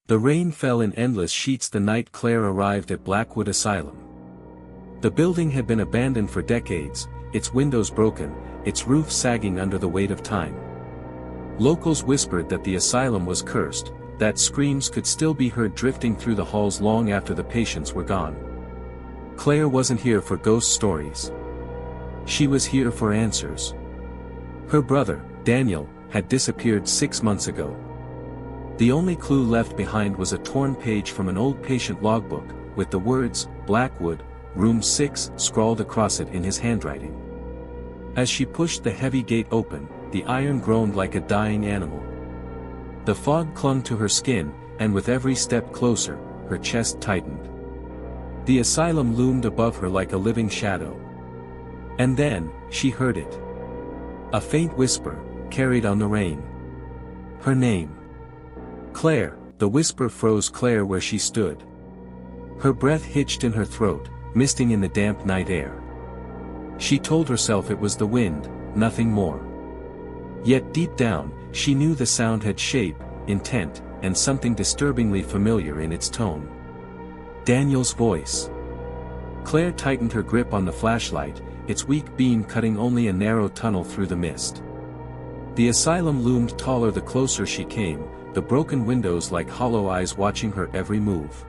The rain fell in endless sheets the night Claire arrived at Blackwood Asylum. The building had been abandoned for decades, its windows broken, its roof sagging under the weight of time. Locals whispered that the asylum was cursed, that screams could still be heard drifting through the halls long after the patients were gone. Claire wasn't here for ghost stories. She was here for answers. Her brother, Daniel, had disappeared 6 months ago. The only clue left behind was a torn page from an old patient logbook, with the words, Blackwood, Room 6, scrawled across it in his handwriting. As she pushed the heavy gate open, the iron groaned like a dying animal. The fog clung to her skin, and with every step closer, her chest tightened. The asylum loomed above her like a living shadow. And then, she heard it. A faint whisper, carried on the rain. Her name. Claire. The whisper froze Claire where she stood. Her breath hitched in her throat, misting in the damp night air. She told herself it was the wind, nothing more. Yet deep down, she knew the sound had shape, intent, and something disturbingly familiar in its tone. Daniel's voice. Claire tightened her grip on the flashlight, its weak beam cutting only a narrow tunnel through the mist. The asylum loomed taller the closer she came, the broken windows like hollow eyes watching her every move.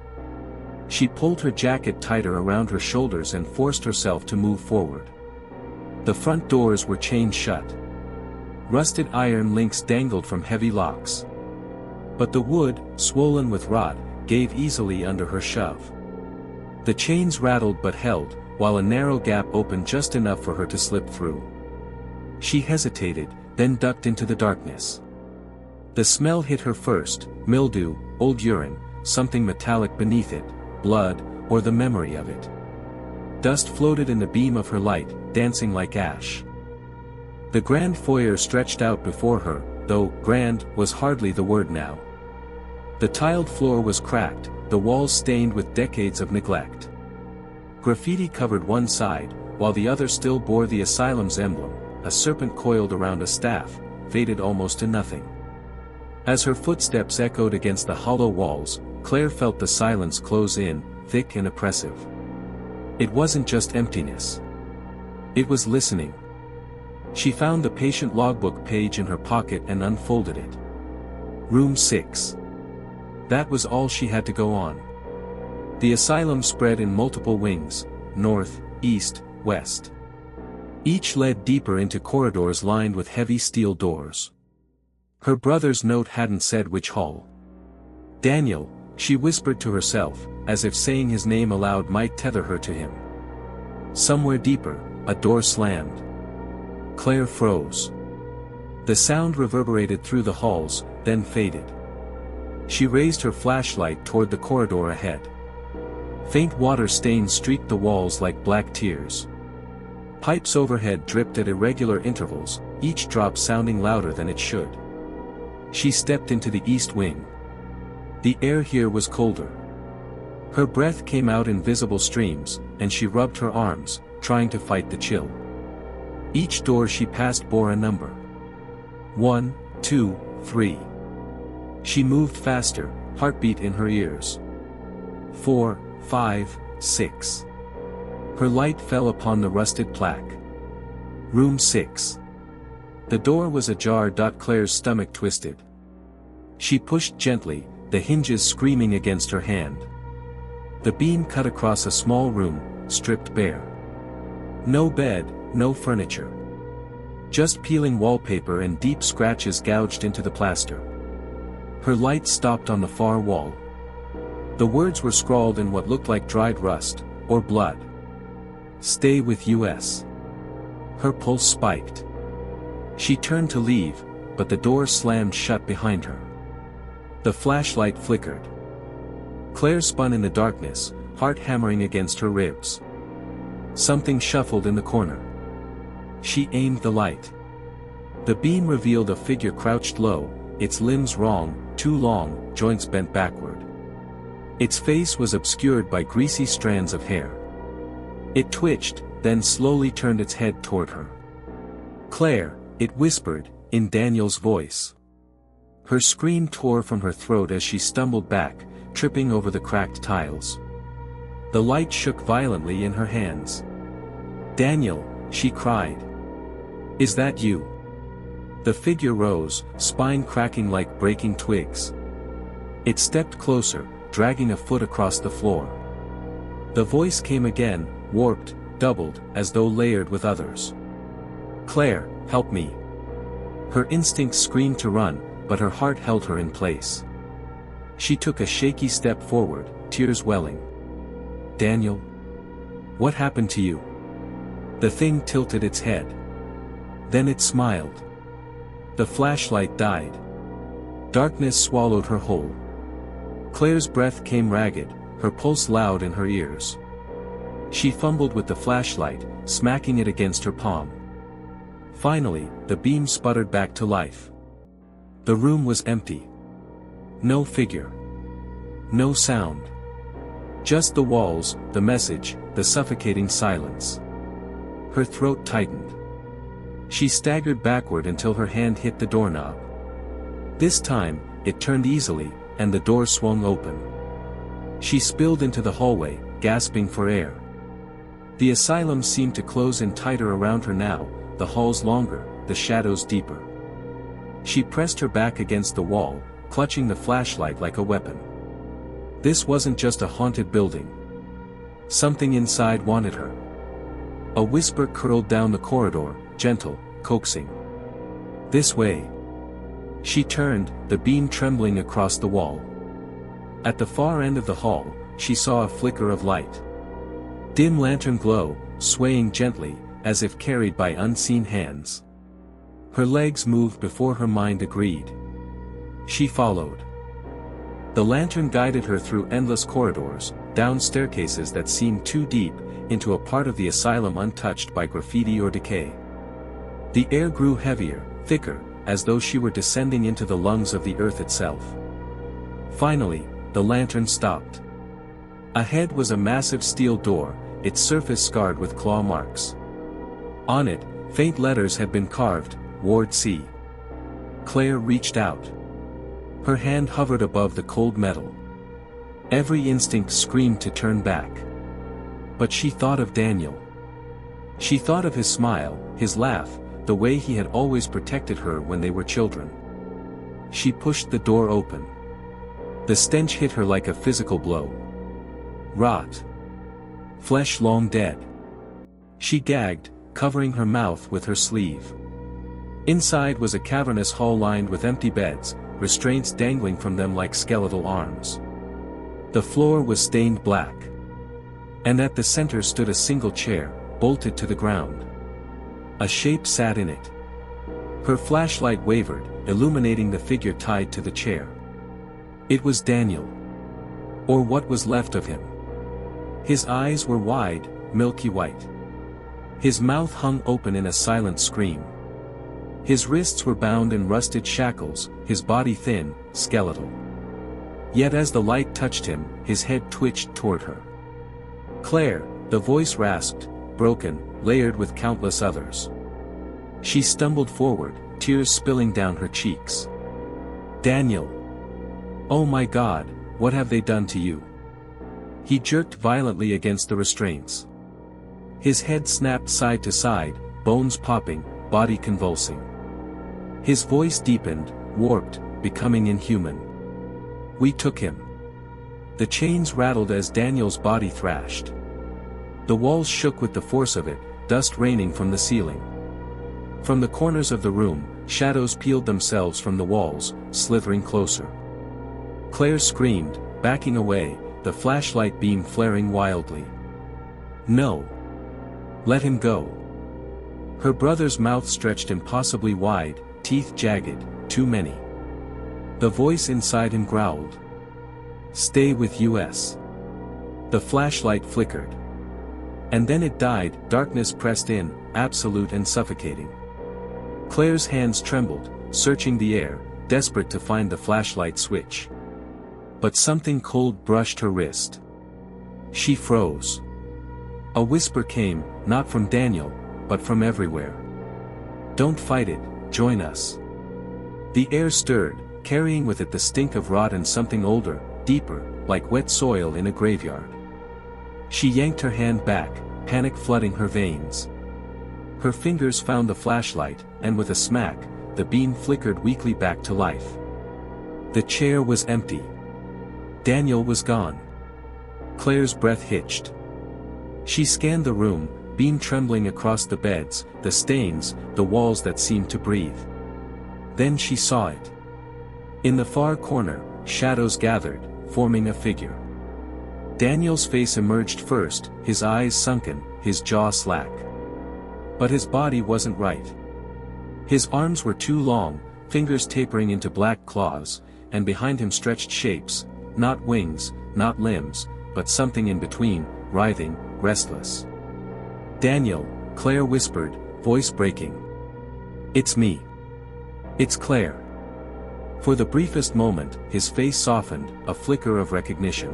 She pulled her jacket tighter around her shoulders and forced herself to move forward. The front doors were chained shut. Rusted iron links dangled from heavy locks. But the wood, swollen with rot, gave easily under her shove. The chains rattled but held, while a narrow gap opened just enough for her to slip through. She hesitated, then ducked into the darkness. The smell hit her first, mildew, old urine, something metallic beneath it, blood, or the memory of it. Dust floated in the beam of her light, dancing like ash. The grand foyer stretched out before her, though grand was hardly the word now. The tiled floor was cracked, the walls stained with decades of neglect. Graffiti covered one side, while the other still bore the asylum's emblem, a serpent coiled around a staff, faded almost to nothing. As her footsteps echoed against the hollow walls, Claire felt the silence close in, thick and oppressive. It wasn't just emptiness. It was listening. She found the patient logbook page in her pocket and unfolded it. Room 6. That was all she had to go on. The asylum spread in multiple wings, north, east, west. Each led deeper into corridors lined with heavy steel doors. Her brother's note hadn't said which hall. Daniel, she whispered to herself, as if saying his name aloud might tether her to him. Somewhere deeper, a door slammed. Claire froze. The sound reverberated through the halls, then faded. She raised her flashlight toward the corridor ahead. Faint water stains streaked the walls like black tears. Pipes overhead dripped at irregular intervals, each drop sounding louder than it should. She stepped into the east wing. The air here was colder. Her breath came out in visible streams, and she rubbed her arms, trying to fight the chill. Each door she passed bore a number. 1, 2, 3. She moved faster, heartbeat in her ears. 4, 5, 6. Her light fell upon the rusted plaque. Room 6. The door was ajar. Claire's stomach twisted. She pushed gently, the hinges screaming against her hand. The beam cut across a small room, stripped bare. No bed, no furniture. Just peeling wallpaper and deep scratches gouged into the plaster. Her light stopped on the far wall. The words were scrawled in what looked like dried rust, or blood. Stay with us. Her pulse spiked. She turned to leave, but the door slammed shut behind her. The flashlight flickered. Claire spun in the darkness, heart hammering against her ribs. Something shuffled in the corner. She aimed the light. The beam revealed a figure crouched low, its limbs wrong, too long, joints bent backward. Its face was obscured by greasy strands of hair. It twitched, then slowly turned its head toward her. Claire, it whispered, in Daniel's voice. Her scream tore from her throat as she stumbled back, tripping over the cracked tiles. The light shook violently in her hands. "Daniel," she cried. "Is that you?" The figure rose, spine cracking like breaking twigs. It stepped closer, dragging a foot across the floor. The voice came again, warped, doubled, as though layered with others. "Claire, help me." Her instincts screamed to run, but her heart held her in place. She took a shaky step forward, tears welling. "Daniel? What happened to you?" The thing tilted its head. Then it smiled. The flashlight died. Darkness swallowed her whole. Claire's breath came ragged, her pulse loud in her ears. She fumbled with the flashlight, smacking it against her palm. Finally, the beam sputtered back to life. The room was empty. No figure. No sound. Just the walls, the message, the suffocating silence. Her throat tightened. She staggered backward until her hand hit the doorknob. This time, it turned easily, and the door swung open. She spilled into the hallway, gasping for air. The asylum seemed to close in tighter around her now, the halls longer, the shadows deeper. She pressed her back against the wall, clutching the flashlight like a weapon. This wasn't just a haunted building. Something inside wanted her. A whisper curled down the corridor, gentle, coaxing. "This way." She turned, the beam trembling across the wall. At the far end of the hall, she saw a flicker of light. Dim lantern glow, swaying gently, as if carried by unseen hands. Her legs moved before her mind agreed. She followed. The lantern guided her through endless corridors, down staircases that seemed too deep, into a part of the asylum untouched by graffiti or decay. The air grew heavier, thicker, as though she were descending into the lungs of the earth itself. Finally, the lantern stopped. Ahead was a massive steel door, its surface scarred with claw marks. On it, faint letters had been carved, Ward C. Claire reached out. Her hand hovered above the cold metal. Every instinct screamed to turn back. But she thought of Daniel. She thought of his smile, his laugh, the way he had always protected her when they were children. She pushed the door open. The stench hit her like a physical blow. Rot. Flesh long dead. She gagged, covering her mouth with her sleeve. Inside was a cavernous hall lined with empty beds, restraints dangling from them like skeletal arms. The floor was stained black. And at the center stood a single chair, bolted to the ground. A shape sat in it. Her flashlight wavered, illuminating the figure tied to the chair. It was Daniel. Or what was left of him. His eyes were wide, milky white. His mouth hung open in a silent scream. His wrists were bound in rusted shackles, his body thin, skeletal. Yet as the light touched him, his head twitched toward her. "Claire," the voice rasped, broken, layered with countless others. She stumbled forward, tears spilling down her cheeks. "Daniel! Oh my God, what have they done to you?" He jerked violently against the restraints. His head snapped side to side, bones popping, body convulsing. His voice deepened, warped, becoming inhuman. "We took him." The chains rattled as Daniel's body thrashed. The walls shook with the force of it, dust raining from the ceiling. From the corners of the room, shadows peeled themselves from the walls, slithering closer. Claire screamed, backing away, the flashlight beam flaring wildly. "No! Let him go!" Her brother's mouth stretched impossibly wide, teeth jagged, too many. The voice inside him growled. "Stay with us." The flashlight flickered. And then it died, darkness pressed in, absolute and suffocating. Claire's hands trembled, searching the air, desperate to find the flashlight switch. But something cold brushed her wrist. She froze. A whisper came, not from Daniel, but from everywhere. "Don't fight it, join us." The air stirred, carrying with it the stink of rot and something older, deeper, like wet soil in a graveyard. She yanked her hand back, panic flooding her veins. Her fingers found the flashlight, and with a smack, the beam flickered weakly back to life. The chair was empty. Daniel was gone. Claire's breath hitched. She scanned the room, beam trembling across the beds, the stains, the walls that seemed to breathe. Then she saw it. In the far corner, shadows gathered, forming a figure. Daniel's face emerged first, his eyes sunken, his jaw slack. But his body wasn't right. His arms were too long, fingers tapering into black claws, and behind him stretched shapes, not wings, not limbs, but something in between, writhing, restless. "Daniel," Claire whispered, voice breaking. "It's me. It's Claire." For the briefest moment, his face softened, a flicker of recognition.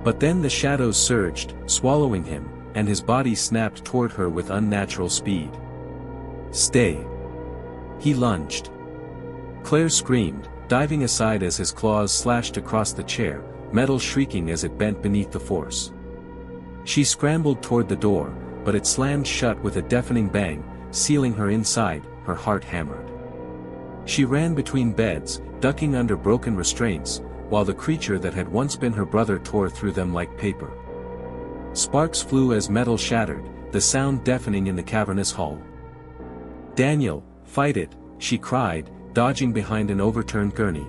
But then the shadows surged, swallowing him, and his body snapped toward her with unnatural speed. "Stay." He lunged. Claire screamed, diving aside as his claws slashed across the chair, metal shrieking as it bent beneath the force. She scrambled toward the door, but it slammed shut with a deafening bang, sealing her inside, her heart hammered. She ran between beds, ducking under broken restraints, while the creature that had once been her brother tore through them like paper. Sparks flew as metal shattered, the sound deafening in the cavernous hall. "Daniel, fight it," she cried, dodging behind an overturned gurney.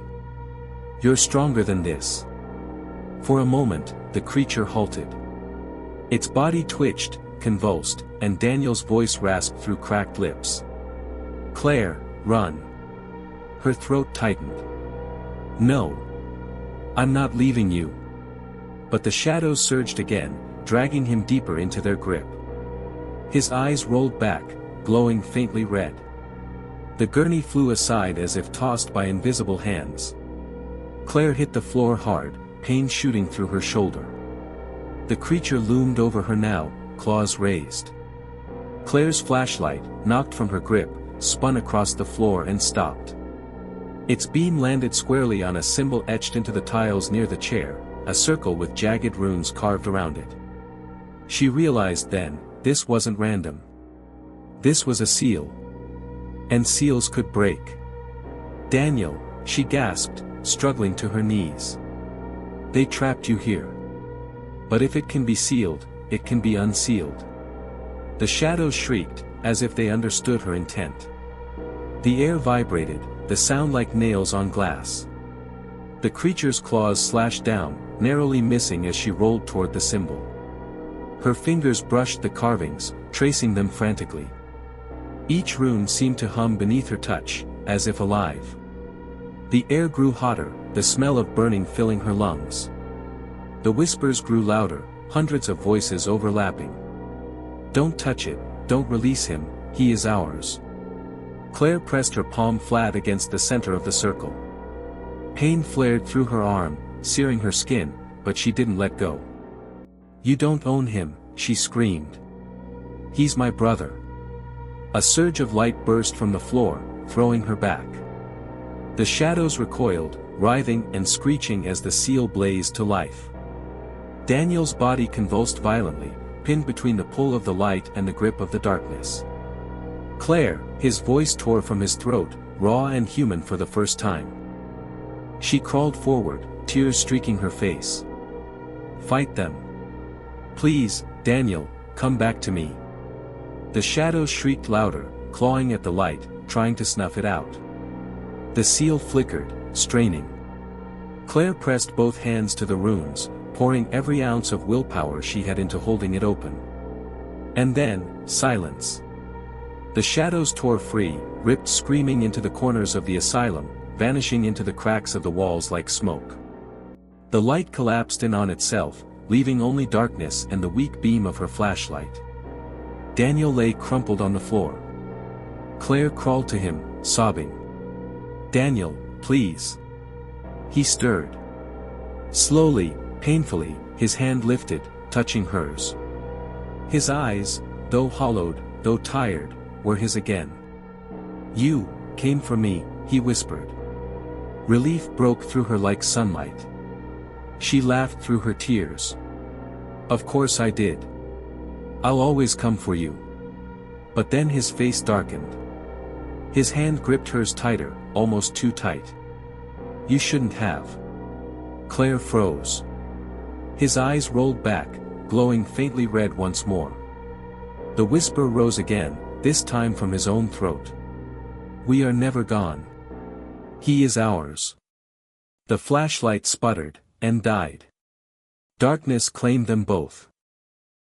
"You're stronger than this." For a moment, the creature halted. Its body twitched, convulsed, and Daniel's voice rasped through cracked lips. "Claire, run." Her throat tightened. "No. I'm not leaving you." But the shadows surged again, dragging him deeper into their grip. His eyes rolled back, glowing faintly red. The gurney flew aside as if tossed by invisible hands. Claire hit the floor hard, pain shooting through her shoulder. The creature loomed over her now, claws raised. Claire's flashlight, knocked from her grip, spun across the floor and stopped. Its beam landed squarely on a symbol etched into the tiles near the chair, a circle with jagged runes carved around it. She realized then, this wasn't random. This was a seal. And seals could break. "Daniel," she gasped, struggling to her knees. "They trapped you here. But if it can be sealed, it can be unsealed." The shadows shrieked, as if they understood her intent. The air vibrated, the sound like nails on glass. The creature's claws slashed down, narrowly missing as she rolled toward the symbol. Her fingers brushed the carvings, tracing them frantically. Each rune seemed to hum beneath her touch, as if alive. The air grew hotter, the smell of burning filling her lungs. The whispers grew louder, hundreds of voices overlapping. "Don't touch it, don't release him, he is ours." Claire pressed her palm flat against the center of the circle. Pain flared through her arm, searing her skin, but she didn't let go. "You don't own him," she screamed. "He's my brother." A surge of light burst from the floor, throwing her back. The shadows recoiled, writhing and screeching as the seal blazed to life. Daniel's body convulsed violently, pinned between the pull of the light and the grip of the darkness. "Claire," his voice tore from his throat, raw and human for the first time. She crawled forward, tears streaking her face. "Fight them. Please, Daniel, come back to me." The shadows shrieked louder, clawing at the light, trying to snuff it out. The seal flickered, straining. Claire pressed both hands to the runes, pouring every ounce of willpower she had into holding it open. And then, silence. The shadows tore free, ripped screaming into the corners of the asylum, vanishing into the cracks of the walls like smoke. The light collapsed in on itself, leaving only darkness and the weak beam of her flashlight. Daniel lay crumpled on the floor. Claire crawled to him, sobbing. "Daniel, please." He stirred. Slowly, painfully, his hand lifted, touching hers. His eyes, though hollowed, though tired, were his again. "You came for me," he whispered. Relief broke through her like sunlight. She laughed through her tears. "Of course I did. I'll always come for you." But then his face darkened. His hand gripped hers tighter, almost too tight. "You shouldn't have." Claire froze. His eyes rolled back, glowing faintly red once more. The whisper rose again, this time from his own throat. "We are never gone. He is ours." The flashlight sputtered, and died. Darkness claimed them both.